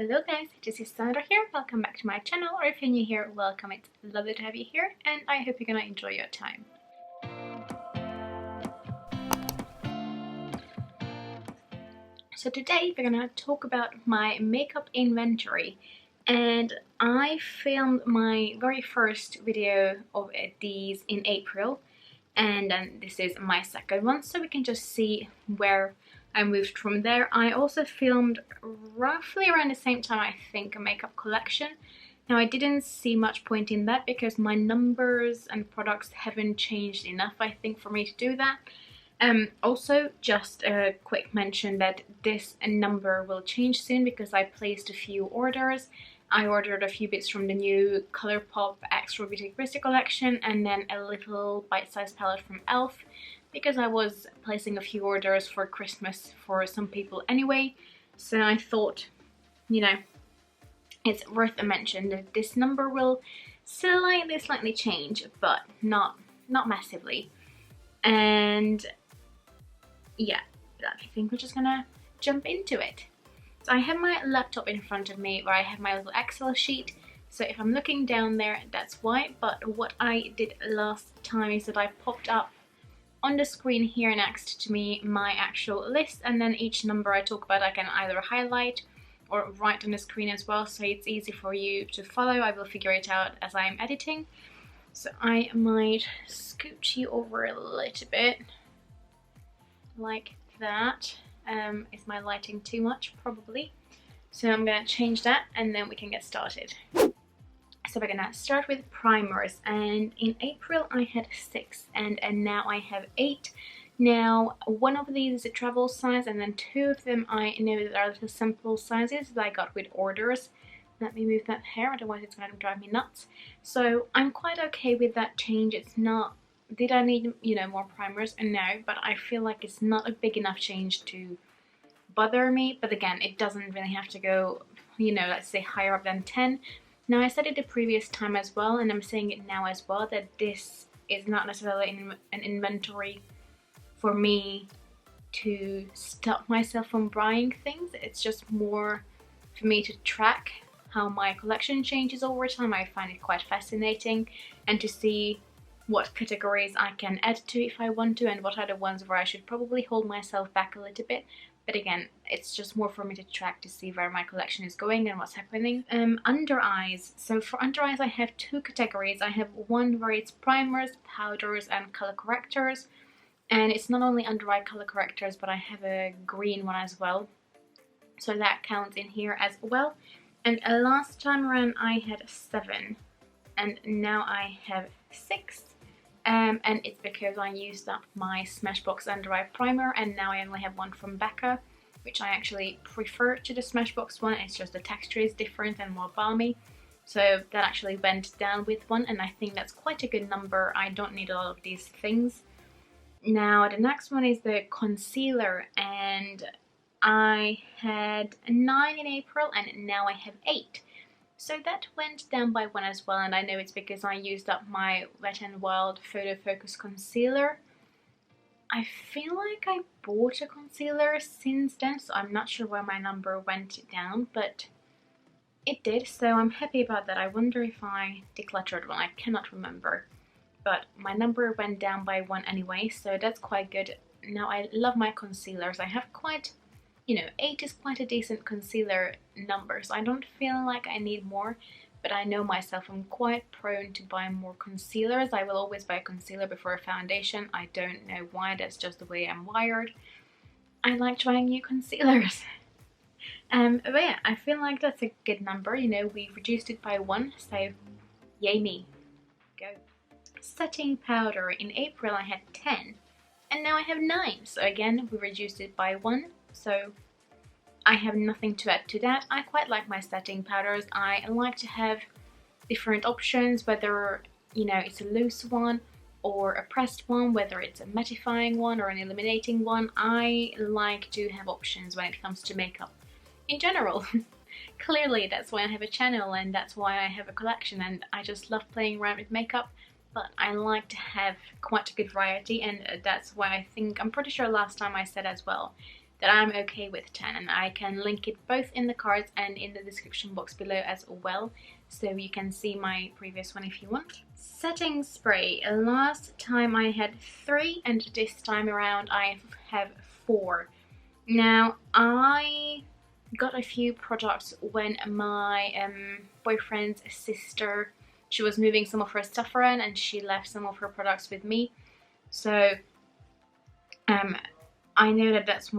Hello guys, this is Sandra here. Welcome back to my channel, or if you're new here, welcome. It's lovely to have you here and I hope you're gonna enjoy your time. So today we're gonna talk about my makeup inventory, and I filmed my very first video of these in April, and then this is my second one, so we can just see where I moved from there. I also filmed roughly around the same time, I think, a makeup collection. Now I didn't see much point in that because my numbers and products haven't changed enough, I think, for me to do that. Also, just a quick mention that this number will change soon because I placed a few orders. I ordered a few bits from the new Colourpop Extra Beauty Christie collection and then a little bite-sized palette from e.l.f. because I was placing a few orders for Christmas for some people anyway. So I thought, you know, it's worth a mention that this number will slightly change, but not massively. And yeah, I think we're just gonna jump into it. So I have my laptop in front of me where I have my little Excel sheet. So if I'm looking down there, that's why. But what I did last time is that I popped up on the screen here next to me my actual list, and then each number I talk about I can either highlight or write on the screen as well, so it's easy for you to follow. I will figure it out as I'm editing. So I might scooch you over a little bit like that. Is my lighting too much? Probably. So I'm gonna change that and then we can get started. So we're gonna start with primers, and in April I had 6 and now I have 8. Now one of these is a travel size and then 2 of them I know that are little simple sizes that I got with orders. Let me move that hair, otherwise it's gonna drive me nuts. So I'm quite okay with that change. It's not, did I need, you know, more primers? No, but I feel like it's not a big enough change to bother me. But again, it doesn't really have to go, you know, let's say higher up than 10. Now I said it the previous time as well, and I'm saying it now as well, that this is not necessarily an inventory for me to stop myself from buying things. It's just more for me to track how my collection changes over time. I find it quite fascinating, and to see what categories I can add to if I want to, and what are the ones where I should probably hold myself back a little bit. But again, it's just more for me to track to see where my collection is going and what's happening. Under eyes. So for under eyes I have 2 categories. I have one where it's primers, powders and color correctors. And it's not only under eye color correctors, but I have a green one as well. So that counts in here as well. And last time around I had 7. And now I have 6. And it's because I used up my Smashbox Under Eye Primer, and now I only have one from Becca, which I actually prefer to the Smashbox one. It's just the texture is different and more balmy. So that actually went down with one, and I think that's quite a good number. I don't need a lot of these things. Now the next one is the concealer, and I had 9 in April and now I have 8. So that went down by 1 as well, and I know it's because I used up my Wet n Wild Photo Focus Concealer. I feel like I bought a concealer since then, so I'm not sure why my number went down, but it did, so I'm happy about that. I wonder if I decluttered one, I cannot remember. But my number went down by 1 anyway, so that's quite good. Now I love my concealers. I have quite, you know, 8 is quite a decent concealer number, so I don't feel like I need more, but I know myself, I'm quite prone to buy more concealers. I will always buy a concealer before a foundation. I don't know why, that's just the way I'm wired. I like trying new concealers. But yeah, I feel like that's a good number. You know, we reduced it by 1, so yay me. Go. Setting powder. In April I had 10 and now I have 9, so again we reduced it by 1. So I have nothing to add to that. I quite like my setting powders. I like to have different options, whether, you know, it's a loose one or a pressed one, whether it's a mattifying one or an illuminating one. I like to have options when it comes to makeup in general. Clearly that's why I have a channel and that's why I have a collection, and I just love playing around with makeup. But I like to have quite a good variety, and that's why I think, I'm pretty sure last time I said as well, that I'm okay with 10, and I can link it both in the cards and in the description box below as well, so you can see my previous one if you want. Setting spray. Last time I had 3 and this time around I have 4. Now I got a few products when my boyfriend's sister, she was moving some of her stuff around and she left some of her products with me, so I know that that's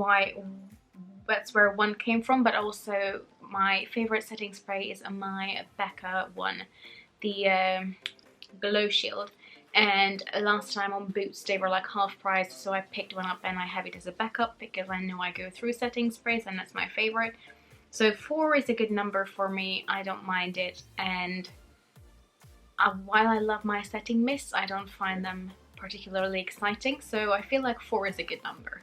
where one came from, but also my favorite setting spray is my Becca one, the Glow Shield, and last time on Boots they were like half price, so I picked one up and I have it as a backup because I know I go through setting sprays and that's my favorite. So 4 is a good number for me, I don't mind it, and while I love my setting mists, I don't find them particularly exciting, so I feel like 4 is a good number.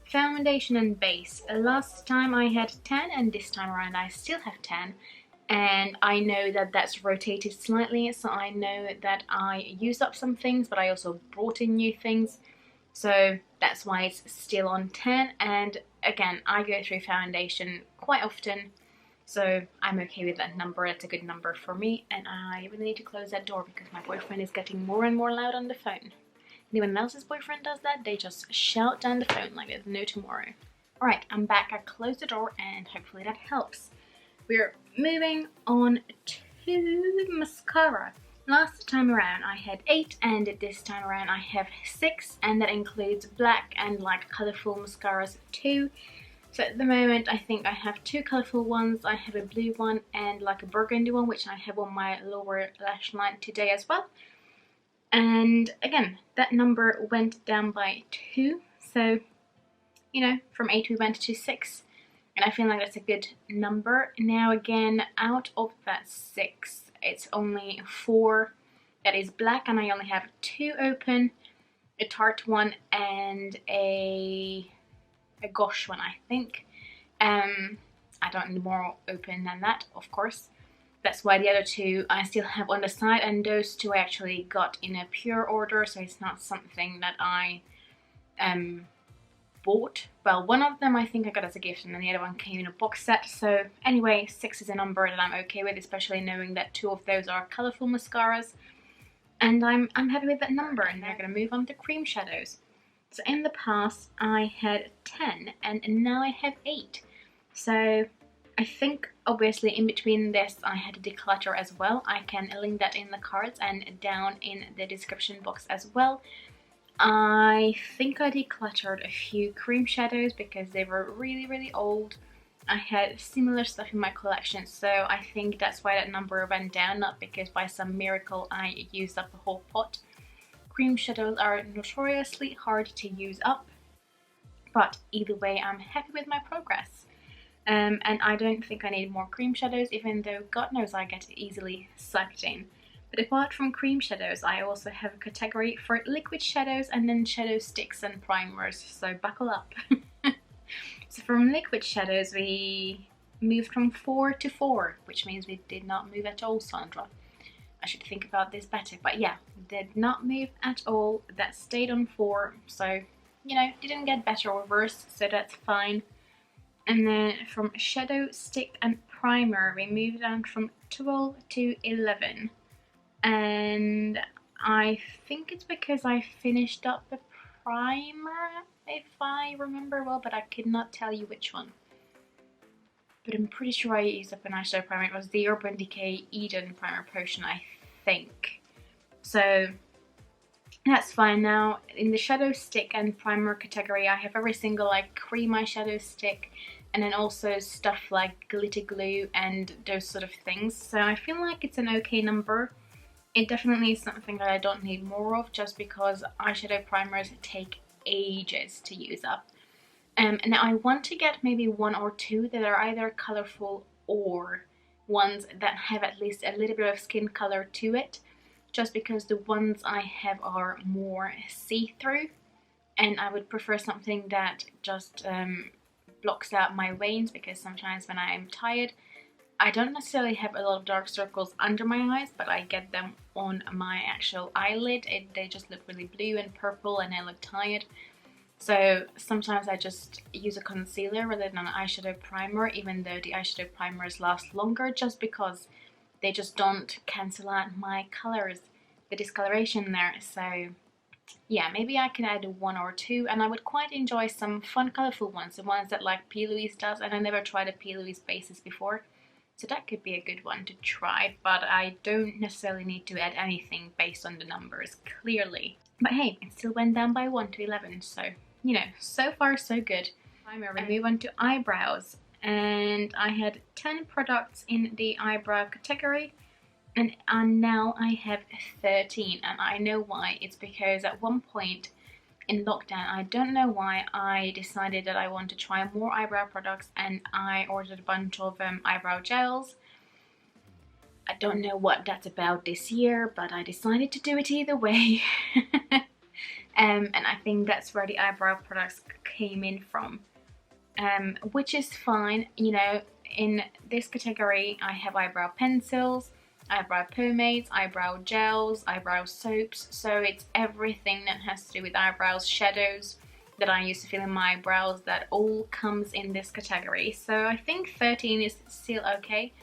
Foundation and base. Last time I had 10 and this time around I still have 10, and I know that that's rotated slightly, so I know that I used up some things but I also brought in new things, so that's why it's still on 10. And again, I go through foundation quite often, so I'm okay with that number. It's a good number for me, and I really need to close that door because my boyfriend is getting more and more loud on the phone. Anyone else's boyfriend does that, they just shout down the phone like there's no tomorrow. Alright, I'm back. I closed the door and hopefully that helps. We're moving on to mascara. Last time around I had 8 and this time around I have 6, and that includes black and light colourful mascaras too. So at the moment I think I have 2 colourful ones. I have a blue one and like a burgundy one, which I have on my lower lash line today as well. And again, that number went down by 2, so you know, from 8 we went to 6, and I feel like that's a good number. Now again, out of that 6, it's only 4 that is black, and I only have 2 open, a Tarte one and a gouache one, I think. I don't need more open than that, of course. That's why the other 2 I still have on the side, and those 2 I actually got in a pure order, so it's not something that I bought. Well, one of them I think I got as a gift, and then the other one came in a box set. So anyway, 6 is a number that I'm okay with, especially knowing that 2 of those are colourful mascaras, and I'm happy with that number. And now we're going to move on to cream shadows. So in the past I had 10 and now I have 8, so I think obviously in between this I had to declutter as well. I can link that in the cards and down in the description box as well. I think I decluttered a few cream shadows because they were really old. I had similar stuff in my collection, so I think that's why that number went down, not because by some miracle I used up a whole pot. Cream shadows are notoriously hard to use up, but either way I'm happy with my progress. And I don't think I need more cream shadows, even though God knows I get easily sucked in. But apart from cream shadows, I also have a category for liquid shadows and then shadow sticks and primers, so buckle up. So from liquid shadows we moved from 4 to 4, which means we did not move at all, Sandra. I should think about this better, but yeah, did not move at all. That stayed on 4, so you know, didn't get better or worse, so that's fine. And then from shadow stick and primer we moved down from 12 to 11, and I think it's because I finished up the primer, if I remember well, but I could not tell you which one. But I'm pretty sure I used up an eyeshadow primer. It was the Urban Decay Eden Primer Potion, I think. So that's fine. Now in the shadow stick and primer category I have every single like cream eyeshadow stick, and then also stuff like glitter glue and those sort of things. So I feel like it's an okay number. It definitely is something that I don't need more of, just because eyeshadow primers take ages to use up. And I want to get maybe 1 or 2 that are either colourful or ones that have at least a little bit of skin colour to it, just because the ones I have are more see-through, and I would prefer something that just blocks out my veins, because sometimes when I am tired I don't necessarily have a lot of dark circles under my eyes, but I get them on my actual eyelid. They just look really blue and purple and I look tired. So sometimes I just use a concealer rather than an eyeshadow primer, even though the eyeshadow primers last longer, just because they just don't cancel out my colors, the discoloration there. So yeah, maybe I can add one or two, and I would quite enjoy some fun colorful ones, the ones that like P. Louise does, and I never tried a P. Louise bases before. So that could be a good one to try, but I don't necessarily need to add anything based on the numbers, clearly. But hey, it still went down by 1 to 11, so, you know, so far so good. I move on to eyebrows, and I had 10 products in the eyebrow category, and now I have 13, and I know why. It's because at one point in lockdown, I don't know why, I decided that I want to try more eyebrow products, and I ordered a bunch of eyebrow gels. I don't know what that's about this year, but I decided to do it either way. And I think that's where the eyebrow products came in from, which is fine. You know, in this category I have eyebrow pencils, eyebrow pomades, eyebrow gels, eyebrow soaps, so it's everything that has to do with eyebrows, shadows that I use to fill in my eyebrows, that all comes in this category. So I think 13 is still okay.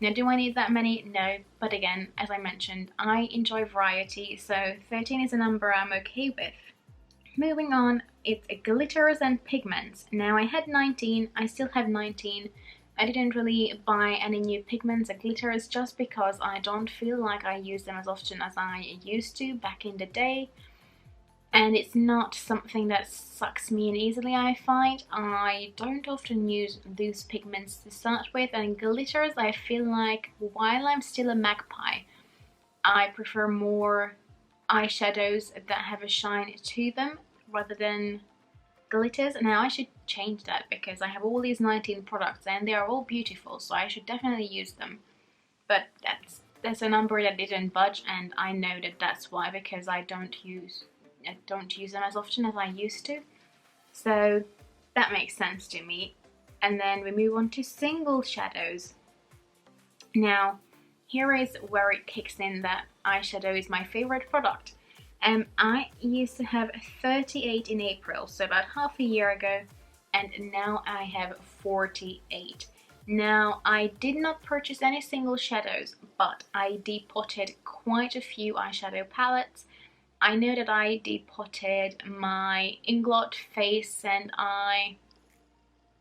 Now, do I need that many? No, but again, as I mentioned, I enjoy variety, so 13 is a number I'm okay with. Moving on, it's glitters and pigments. Now, I had 19, I still have 19. I didn't really buy any new pigments or glitters just because I don't feel like I use them as often as I used to back in the day. And it's not something that sucks me in easily, I find. I don't often use those pigments to start with, and glitters, I feel like while I'm still a magpie, I prefer more eyeshadows that have a shine to them rather than glitters. Now I should change that because I have all these 19 products and they are all beautiful, so I should definitely use them. But that's a number that didn't budge, and I know that that's why, because I don't use them as often as I used to. So that makes sense to me. And then we move on to single shadows. Now, here is where it kicks in that eyeshadow is my favorite product. I used to have 38 in April, so about half a year ago, and now I have 48. Now, I did not purchase any single shadows, but I depotted quite a few eyeshadow palettes. I know that I depotted my Inglot face and eye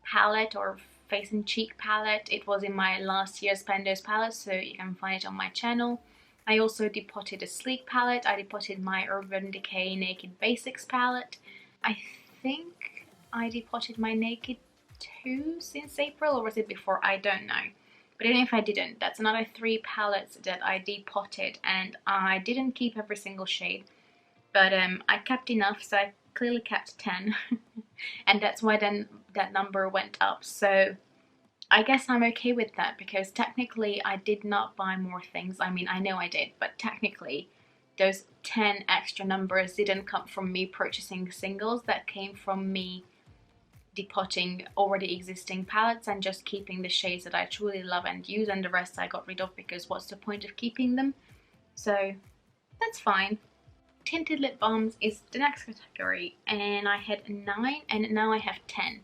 palette, or face and cheek palette. It was in my last year's Spendo's palette, so you can find it on my channel. I also depotted a sleek palette. I depotted my Urban Decay Naked Basics palette. I think I depotted my Naked too since April, or was it before? I don't know. But even if I didn't, that's another 3 palettes that I depotted, and I didn't keep every single shade. But I kept enough, so I clearly kept 10. And that's why then that number went up. So I guess I'm okay with that, because technically I did not buy more things. I mean, I know I did, but technically those 10 extra numbers didn't come from me purchasing singles. That came from me depotting already existing palettes and just keeping the shades that I truly love and use, and the rest I got rid of because what's the point of keeping them? So that's fine. Tinted lip balms is the next category, and I had 9 and now I have 10.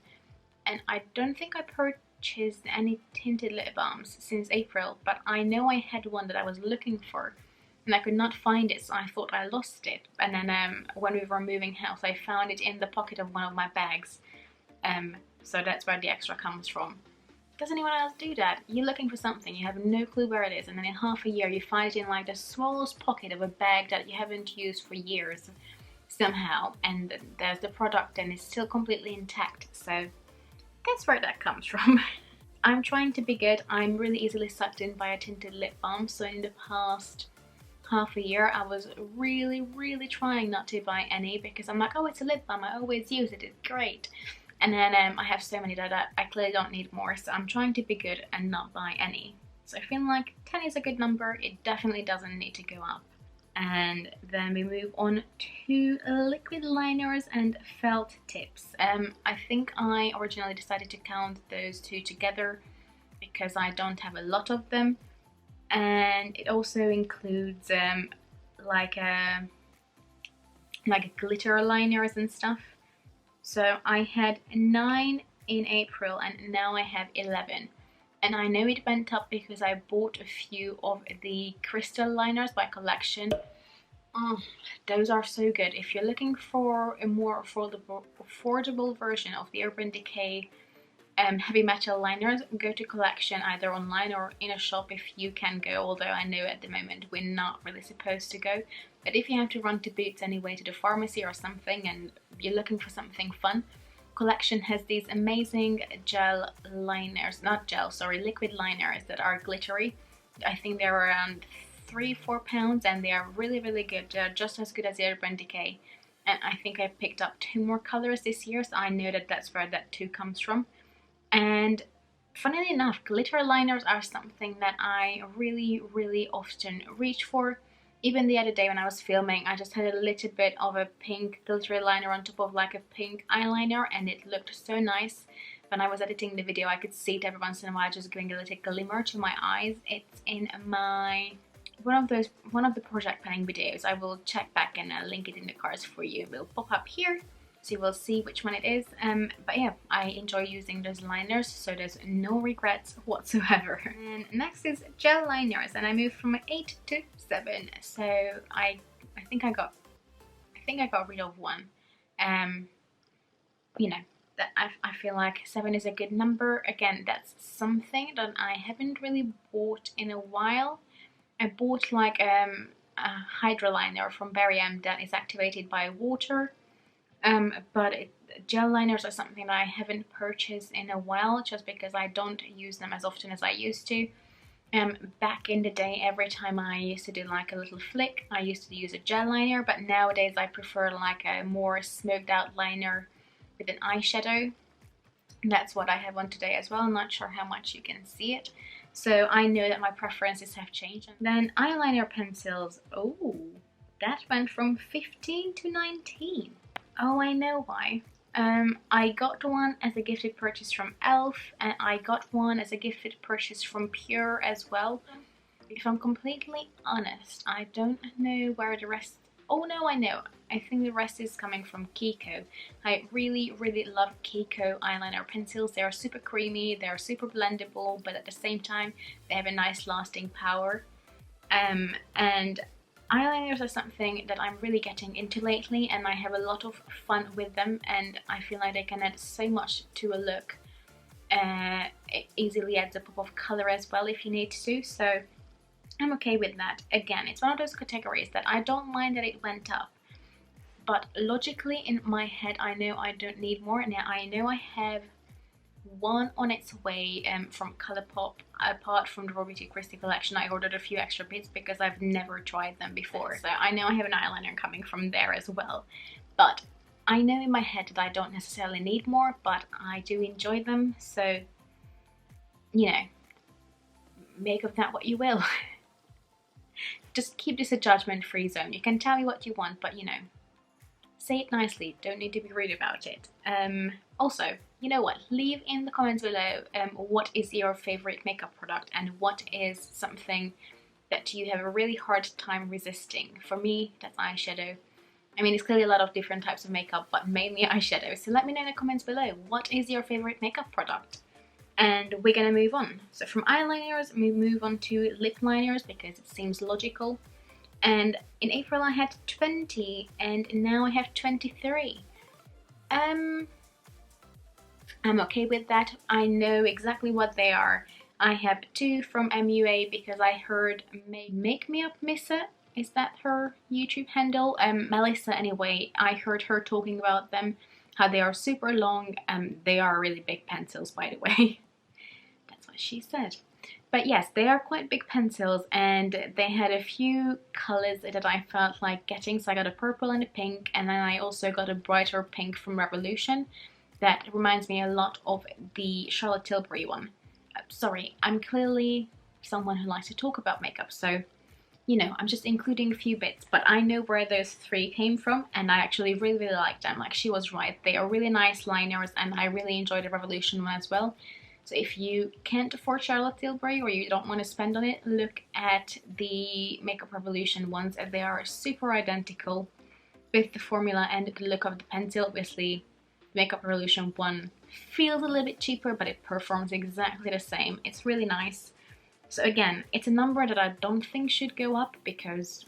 And I don't think I purchased any tinted lip balms since April, but I know I had one that I was looking for and I could not find it, so I thought I lost it. And then when we were moving house, I found it in the pocket of one of my bags. So that's where the extra comes from. Does anyone else do that? You're looking for something, you have no clue where it is, and then in half a year you find it in like the smallest pocket of a bag that you haven't used for years somehow, and there's the product and it's still completely intact. So that's where that comes from. I'm trying to be good. I'm really easily sucked in by a tinted lip balm, so in the past half a year I was really trying not to buy any, because I'm like, oh, it's a lip balm, I always use it, it's great. And then I have so many that I clearly don't need more, so I'm trying to be good and not buy any. So I feel like 10 is a good number. It definitely doesn't need to go up. And then we move on to liquid liners and felt tips. I think I originally decided to count those two together because I don't have a lot of them. And it also includes like glitter liners and stuff. So I had 9 in April and now I have 11. And I know it went up because I bought a few of the crystal liners by Collection. Those are so good. If you're looking for a more affordable version of the Urban Decay heavy metal liners, go to Collection either online or in a shop if you can go, although I know at the moment we're not really supposed to go. But if you have to run to Boots anyway, to the pharmacy or something, and you're looking for something fun, Collection has these amazing gel liners, not gel, sorry, liquid liners that are glittery. I think they're around £3–4 and they are really good. They're just as good as the Urban Decay. And I think I picked up 2 more colors this year, so I know that that's where that 2 comes from. And funnily enough, glitter liners are something that I really often reach for. Even the other day when I was filming, I just had a little bit of a pink glittery liner on top of like a pink eyeliner, and it looked so nice. When I was editing the video, I could see it every once in a while just giving a little glimmer to my eyes. It's in my one of the project planning videos. I will check back and link it in the cards for you. It will pop up here, so you will see which one it is. But yeah, I enjoy using those liners, so there's no regrets whatsoever. And next is gel liners, and I moved from 8 to 7. So I think I got rid of 1. You know, that I feel like 7 is a good number. Again, that's something that I haven't really bought in a while. I bought like a hydro liner from Barry M that is activated by water. But gel liners are something that I haven't purchased in a while, just because I don't use them as often as I used to. Back in the day, every time I used to do like a little flick, I used to use a gel liner, but nowadays I prefer like a more smoked out liner with an eyeshadow. That's what I have on today as well. I'm not sure how much you can see it. So I know that my preferences have changed. And then eyeliner pencils. Oh, that went from 15 to 19. Oh, I know why. I got one as a gifted purchase from Elf, and I got one as a gifted purchase from Pure as well. If I'm completely honest, I don't know where the rest... Oh no, I know. I think the rest is coming from Kiko. I really love Kiko eyeliner pencils. They are super creamy, they're super blendable, but at the same time, they have a nice lasting power. And eyeliners are something that I'm really getting into lately, and I have a lot of fun with them, and I feel like they can add so much to a look. It easily adds a pop of colour as well if you need to, so I'm okay with that. Again, it's one of those categories that I don't mind that it went up, but logically in my head I know I don't need more. Now I know I have one on its way from Colourpop. Apart from the Robbie T. Christie collection, I ordered a few extra bits because I've never tried them before, so I know I have an eyeliner coming from there as well. But I know in my head that I don't necessarily need more, but I do enjoy them, so you know, make of that what you will. Just keep this a judgment-free zone. You can tell me what you want, but you know, say it nicely, don't need to be rude about it. Also, you know what, leave in the comments below what is your favorite makeup product and what is something that you have a really hard time resisting. For me, that's eyeshadow. I mean, it's clearly a lot of different types of makeup, but mainly eyeshadow. So let me know in the comments below, what is your favorite makeup product? And we're gonna move on. So from eyeliners, we move on to lip liners because it seems logical. And in April I had 20 and now I have 23. I'm okay with that. I know exactly what they are. I have 2 from MUA because I heard Make Me Up Missa, is that her YouTube handle? Melissa anyway, I heard her talking about them, how they are super long, they are really big pencils by the way. That's what she said. But yes, they are quite big pencils and they had a few colours that I felt like getting. So I got a purple and a pink, and then I also got a brighter pink from Revolution that reminds me a lot of the Charlotte Tilbury one. Sorry, I'm clearly someone who likes to talk about makeup, so you know, I'm just including a few bits, but I know where those 3 came from and I actually really like them. Like, she was right, they are really nice liners and I really enjoyed the Revolution one as well. So if you can't afford Charlotte Tilbury or you don't want to spend on it, look at the Makeup Revolution ones, and they are super identical with the formula and the look of the pencil. Obviously, Makeup Revolution one feels a little bit cheaper, but it performs exactly the same. It's really nice. So again, it's a number that I don't think should go up because,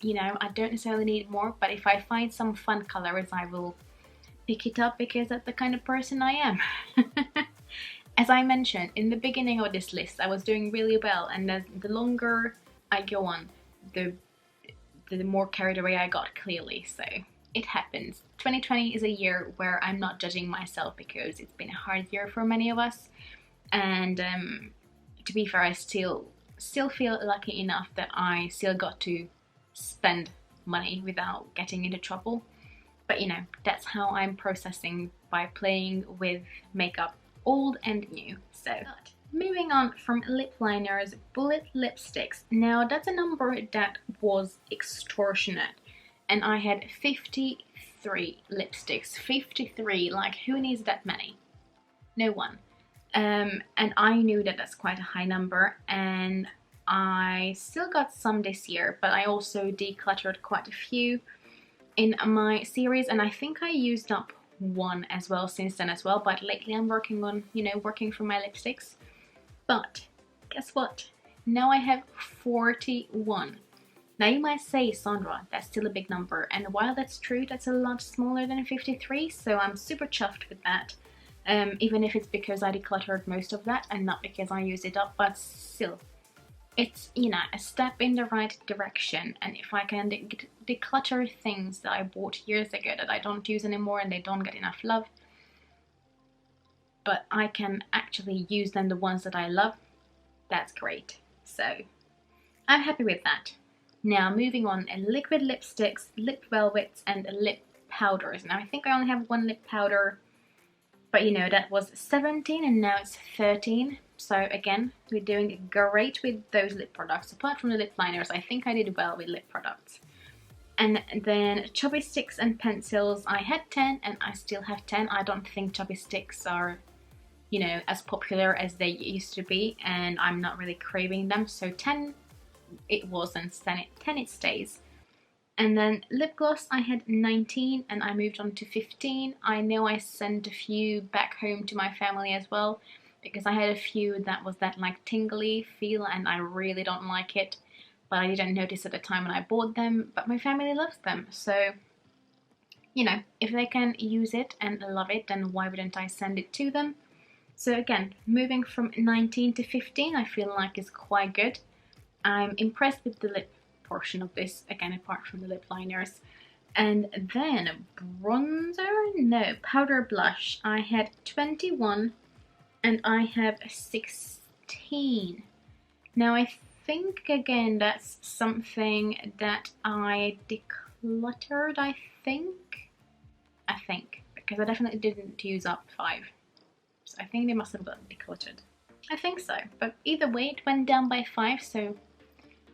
you know, I don't necessarily need more, but if I find some fun colors, I will pick it up because that's the kind of person I am. As I mentioned in the beginning of this list, I was doing really well, and the longer I go on, the more carried away I got, clearly. So it happens. 2020 is a year where I'm not judging myself because it's been a hard year for many of us, and to be fair, I still feel lucky enough that I still got to spend money without getting into trouble. But you know, that's how I'm processing, by playing with makeup, old and new. So moving on from lip liners, bullet lipsticks. Now that's a number that was extortionate, and I had 53 lipsticks. 53, like who needs that many? No one. And I knew that that's quite a high number, and I still got some this year, but I also decluttered quite a few in my series, and I think I used up one as well since then as well, but lately I'm working on, you know, working for my lipsticks. But guess what? Now I have 41. Now you might say, Sandra, that's still a big number, and while that's true, that's a lot smaller than 53, so I'm super chuffed with that. Even if it's because I decluttered most of that and not because I used it up, but still. It's, you know, a step in the right direction, and if I can declutter things that I bought years ago that I don't use anymore and they don't get enough love, but I can actually use them, the ones that I love, that's great. So I'm happy with that. Now moving on, liquid lipsticks, lip velvets and lip powders. Now I think I only have one lip powder, but you know, that was 17 and now it's 13. So again, we're doing great with those lip products. Apart from the lip liners, I think I did well with lip products. And then chubby sticks and pencils, I had 10 and I still have 10. I don't think chubby sticks are, you know, as popular as they used to be, and I'm not really craving them. So 10 it was, and 10 it stays. And then lip gloss, I had 19 and I moved on to 15. I know I sent a few back home to my family as well, because I had a few that was that like tingly feel and I really don't like it, but I didn't notice at the time when I bought them, but my family loves them. So, you know, if they can use it and love it, then why wouldn't I send it to them? So again, moving from 19 to 15 I feel like is quite good. I'm impressed with the lip portion of this, again apart from the lip liners. And then bronzer, no, powder blush, I had 21 and I have 16. Now I think again that's something that I decluttered, I think, because I definitely didn't use up 5. So I think they must have gotten decluttered. I think so, but either way it went down by 5, so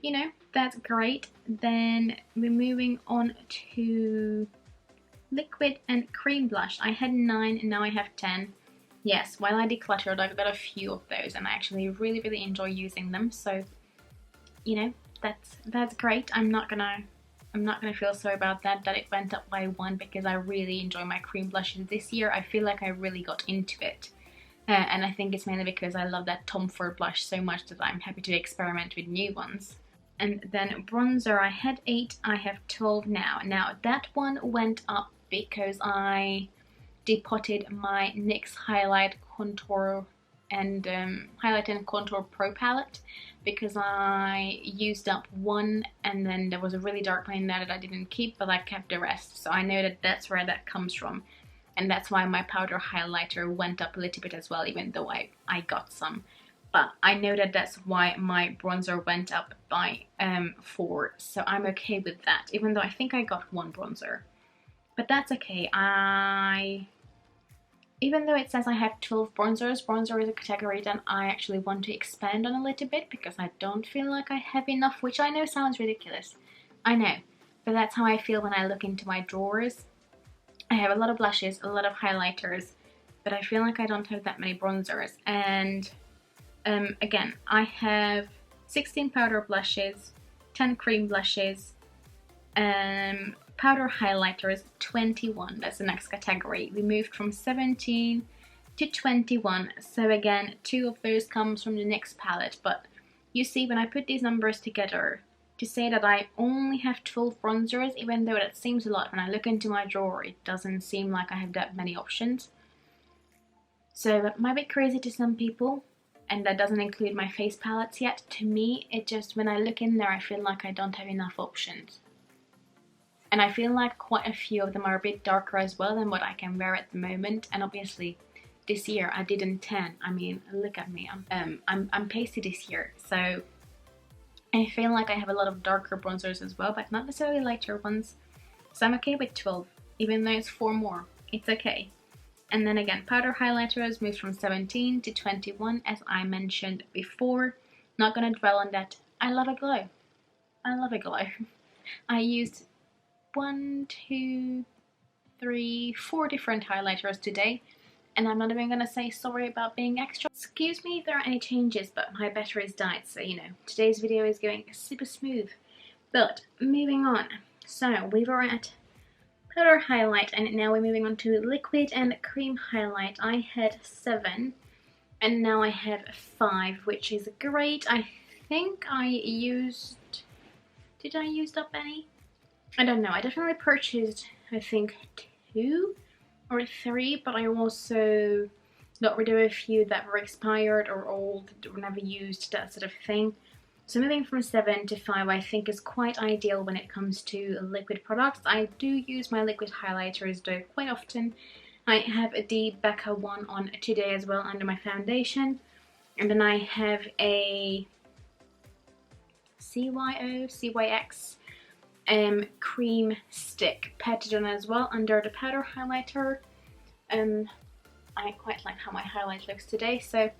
you know, that's great. Then we're moving on to liquid and cream blush. I had 9 and now I have 10. Yes, while I decluttered, I've got a few of those and I actually really enjoy using them. So, you know, that's great. I'm not gonna feel sorry about that it went up by 1, because I really enjoy my cream blushes this year. I feel like I really got into it. And I think it's mainly because I love that Tom Ford blush so much that I'm happy to experiment with new ones. And then bronzer, I had 8, I have 12 now. Now that one went up because I depotted my NYX Highlight Contour and Highlight and Contour Pro palette, because I used up one and then there was a really dark one in there that I didn't keep, but I kept the rest. So I know that that's where that comes from. And that's why my powder highlighter went up a little bit as well, even though I got some. But I know that that's why my bronzer went up by 4, so I'm okay with that, even though I think I got 1 bronzer. But that's okay. Even though it says I have 12 bronzers, bronzer is a category that I actually want to expand on a little bit, because I don't feel like I have enough, which I know sounds ridiculous. I know, but that's how I feel when I look into my drawers. I have a lot of blushes, a lot of highlighters, but I feel like I don't have that many bronzers. And again, I have 16 powder blushes, 10 cream blushes, powder highlighters 21. That's the next category. We moved from 17 to 21. So again, 2 of those comes from the next palette. But you see, when I put these numbers together, to say that I only have 12 bronzers, even though that seems a lot, when I look into my drawer, it doesn't seem like I have that many options. So that might be crazy to some people, and that doesn't include my face palettes yet. To me, it just, when I look in there, I feel like I don't have enough options. And I feel like quite a few of them are a bit darker as well than what I can wear at the moment. And obviously, this year I didn't tan. I mean, look at me. I'm pasty this year, so I feel like I have a lot of darker bronzers as well, but not necessarily lighter ones. So I'm okay with 12, even though it's 4 more. It's okay. And then again, powder highlighters moves from 17 to 21, as I mentioned before. Not gonna dwell on that. I love a glow. I love a glow. I used 1, 2, 3, 4 different highlighters today, and I'm not even gonna say sorry about being extra. Excuse me if there are any changes, but my battery's died, so you know, today's video is going super smooth. But moving on, so we were at powder highlight, and now we're moving on to liquid and cream highlight. I had 7, and now I have 5, which is great. I think I used... Did I use up any? I don't know. I definitely purchased, I think, 2 or 3, but I also got rid of a few that were expired or old, were never used, that sort of thing. So moving from 7 to 5 I think is quite ideal when it comes to liquid products. I do use my liquid highlighters though quite often. I have the Becca one on today as well under my foundation. And then I have a CYX cream stick patted on as well under the powder highlighter. I quite like how my highlight looks today, so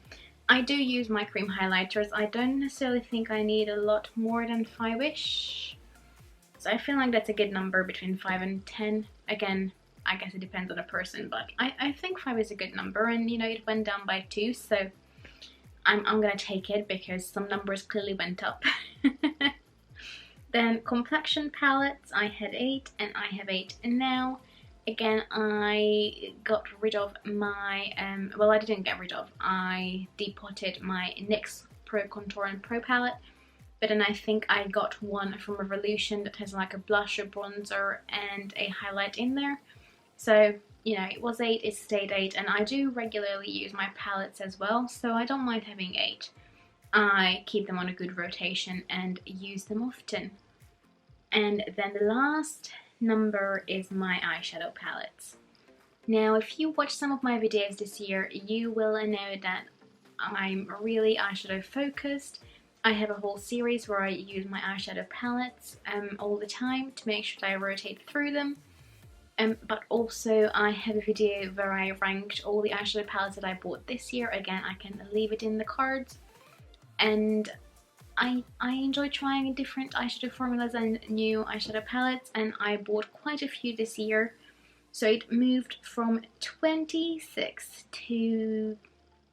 I do use my cream highlighters. I don't necessarily think I need a lot more than 5-ish, so I feel like that's a good number, between 5 and 10. Again, I guess it depends on the person, but I think 5 is a good number, and you know, it went down by 2, so I'm gonna take it because some numbers clearly went up. Then complexion palettes, I had 8 and I have 8 now. Again, I got rid of my, well, I didn't get rid of, I depotted my NYX Pro Contour and Pro palette, but then I think I got one from Revolution that has like a blusher, bronzer and a highlight in there. So, you know, it was 8, it stayed 8, and I do regularly use my palettes as well, so I don't mind having 8. I keep them on a good rotation and use them often. And then the last number is my eyeshadow palettes. Now, if you watch some of my videos this year, you will know that I'm really eyeshadow focused. I have a whole series where I use my eyeshadow palettes all the time to make sure that I rotate through them. But also I have a video where I ranked all the eyeshadow palettes that I bought this year. Again, I can leave it in the cards. And I enjoy trying different eyeshadow formulas and new eyeshadow palettes, and I bought quite a few this year. So it moved from 26 to, you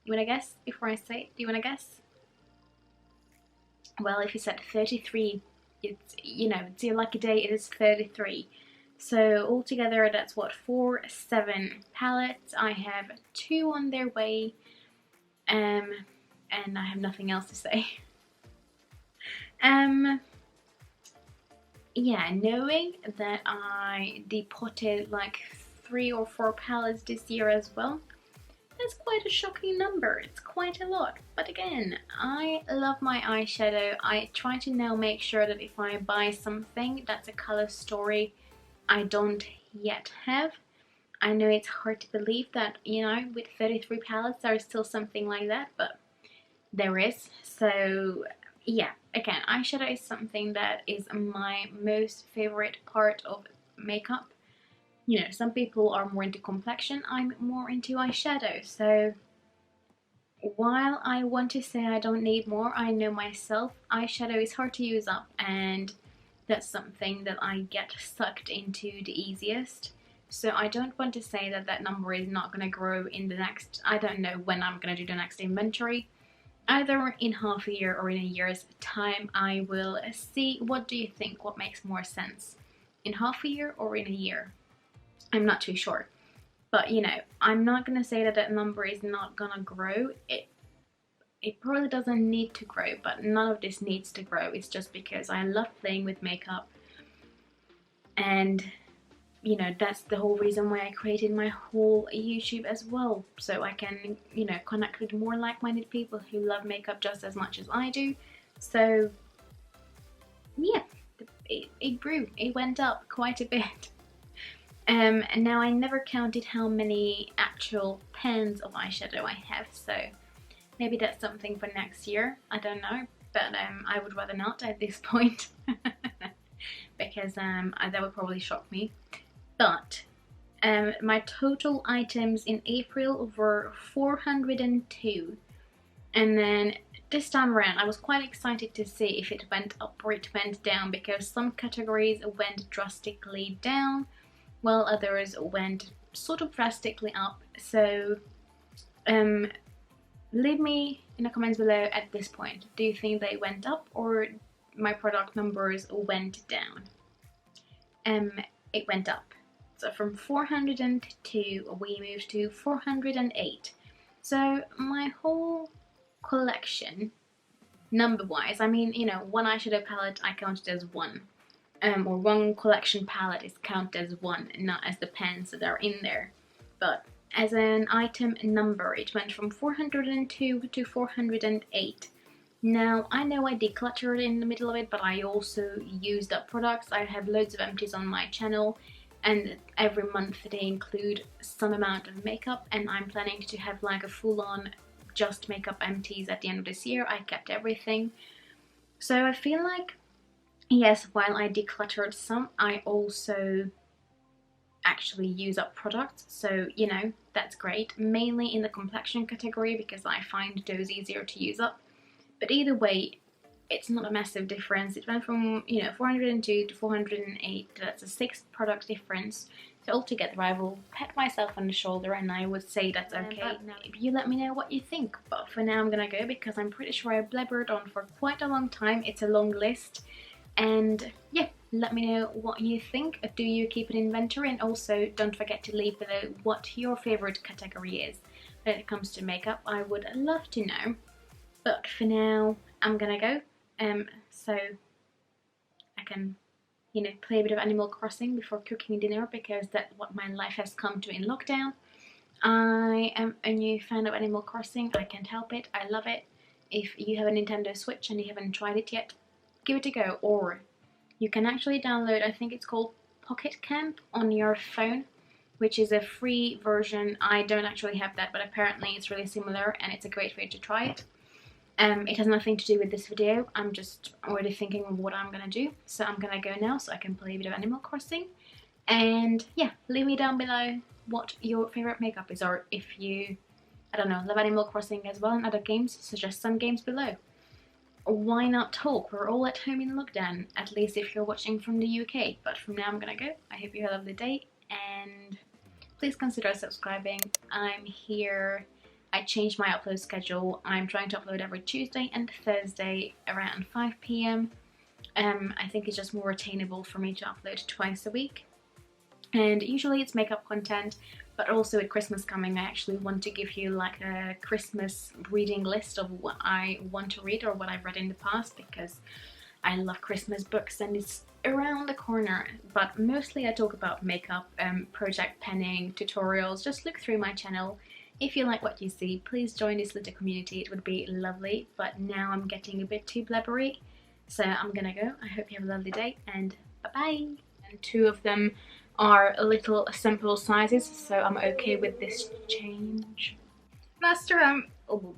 wanna guess before I say it? Do you wanna guess? Well, if you said 33, it's, you know, it's your lucky day, it is 33. So altogether that's what, 7 palettes. I have 2 on their way, and I have nothing else to say. Yeah, knowing that I depotted like 3 or 4 palettes this year as well, that's quite a shocking number. It's quite a lot. But again, I love my eyeshadow. I try to now make sure that if I buy something that's a color story I don't yet have. I know it's hard to believe that, you know, with 33 palettes there is still something like that, but there is. So yeah, again, eyeshadow is something that is my most favorite part of makeup. You know, some people are more into complexion, I'm more into eyeshadow. So while I want to say I don't need more, I know myself, eyeshadow is hard to use up, and that's something that I get sucked into the easiest. So I don't want to say that that number is not going to grow in the next, I don't know when I'm going to do the next inventory. Either in half a year or in a year's time, I will see. What do you think? What makes more sense? in half a year or in a year. I'm not too sure. But you know, I'm not gonna say that that number is not gonna grow. It probably doesn't need to grow, but none of this needs to grow. It's just because I love playing with makeup, and you know, that's the whole reason why I created my whole YouTube as well, so I can, you know, connect with more like-minded people who love makeup just as much as I do. So yeah, it grew, it went up quite a bit. And now I never counted how many actual pens of eyeshadow I have, so maybe that's something for next year, I don't know, but I would rather not at this point because that would probably shock me. But my total items in April were 402, and then this time around I was quite excited to see if it went up or it went down, because some categories went drastically down while others went sort of drastically up. So leave me in the comments below at this point, do you think they went up or my product numbers went down? It went up. So from 402 we moved to 408. So my whole collection, number wise, I mean, you know, one eyeshadow palette I counted as one, or one collection palette is counted as one, not as the pens that are in there. But as an item number, it went from 402 to 408. Now, I know I decluttered in the middle of it, but I also used up products. I have loads of empties on my channel, and every month they include some amount of makeup, and I'm planning to have like a full-on just makeup empties at the end of this year. I kept everything. So I feel like, yes, while I decluttered some, I also actually use up products, so you know, that's great, mainly in the complexion category because I find those easier to use up. But either way, it's not a massive difference. It went from, you know, 402 to 408. That's a 6 product difference. So altogether I will pat myself on the shoulder and I would say that's okay. You let me know what you think, but for now I'm gonna go because I'm pretty sure I blabbered on for quite a long time. It's a long list, and yeah, let me know what you think. Do you keep an inventory? And also don't forget to leave below what your favorite category is when it comes to makeup. I would love to know. But for now I'm gonna go, so I can, you know, play a bit of Animal Crossing before cooking dinner, because that's what my life has come to in lockdown. I am a new fan of Animal Crossing, I can't help it, I love it. If you have a Nintendo Switch and you haven't tried it yet, give it a go. Or you can actually download, I think it's called Pocket Camp, on your phone, which is a free version. I don't actually have that, but apparently it's really similar and it's a great way to try it. It has nothing to do with this video, I'm just already thinking of what I'm gonna do, so I'm gonna go now so I can play a bit of Animal Crossing. And yeah, leave me down below what your favourite makeup is, or if you, I don't know, love Animal Crossing as well and other games, suggest some games below. Why not talk? We're all at home in lockdown, at least if you're watching from the UK. But from now I'm gonna go. I hope you have a lovely day, and please consider subscribing. I'm here. I changed my upload schedule. I'm trying to upload every Tuesday and Thursday around 5 PM. I think it's just more attainable for me to upload twice a week. And usually it's makeup content, but also with Christmas coming, I actually want to give you like a Christmas reading list of what I want to read or what I've read in the past, because I love Christmas books and it's around the corner. But mostly I talk about makeup, project penning, tutorials. Just look through my channel. If you like what you see, please join this little community, it would be lovely. But now I'm getting a bit too blabbery, so I'm gonna go. I hope you have a lovely day, and bye-bye. And 2 of them are little simple sizes, so I'm okay with this change. Master, oh,